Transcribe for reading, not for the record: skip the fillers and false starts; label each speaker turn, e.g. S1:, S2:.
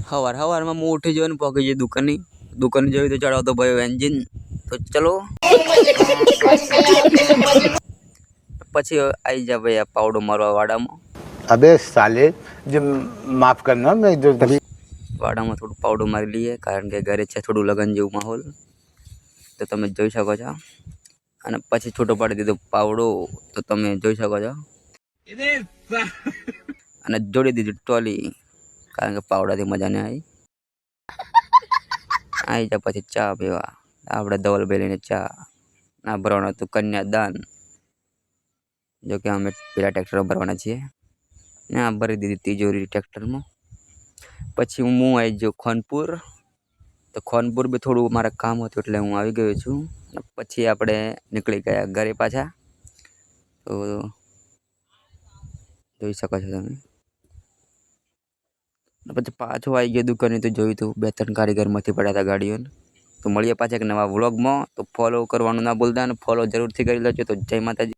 S1: સવારમાં હું ઉઠી જઈને પહોંચી જઈ દુકાને જોયું તો ચડાવતો ભાઈ એન્જિન તો ચલો પછી આવી જા ભાઈ આ પાવડો મારવા વાડામાં.
S2: अबे साले जब माफ करना मैं जो तभी
S1: વાડામાં થોડું પાવડો મારી લઈએ કારણ કે ઘરે છે થોડું લગન જેવું માહોલ તો તમે જોઈ શકો છો. અને પછી છૂટો પાડી દીધો પાવડો તો તમે જોઈ શકો છો. અને જોડી દીધી ટોલી કારણ કે પાવડાથી મજા નહીં આવી જા. પછી ચા પીવા આપણે ધવલભાઈ લઈને ચા ના ભરવાનું હતું કન્યાદાન. જો કે અમે પેલા ટ્રેક્ટરમાં ભરવાના છીએ ને આ ભરી દીધી તિજોરી ટ્રેક્ટરમાં. પછી હું આવી ગયો ખાનપુર. તો ખાનપુર બી થોડું મારે કામ હતું એટલે હું આવી ગયો છું. પછી આપણે નીકળી ગયા ઘરે પાછા. તો જોઈ શકો છો તમે. પછી પાછો આવી ગયો દુકાને તો જોયું હતું 2-3 કારીગરમાંથી પડ્યા હતા ગાડીઓને. તો મળીએ પાછા એક નવા વ્લોગમાં. તો ફોલો કરવાનું ના ભૂલતા અને ફોલો જરૂરથી કરી લેજો. તો જય માતાજી.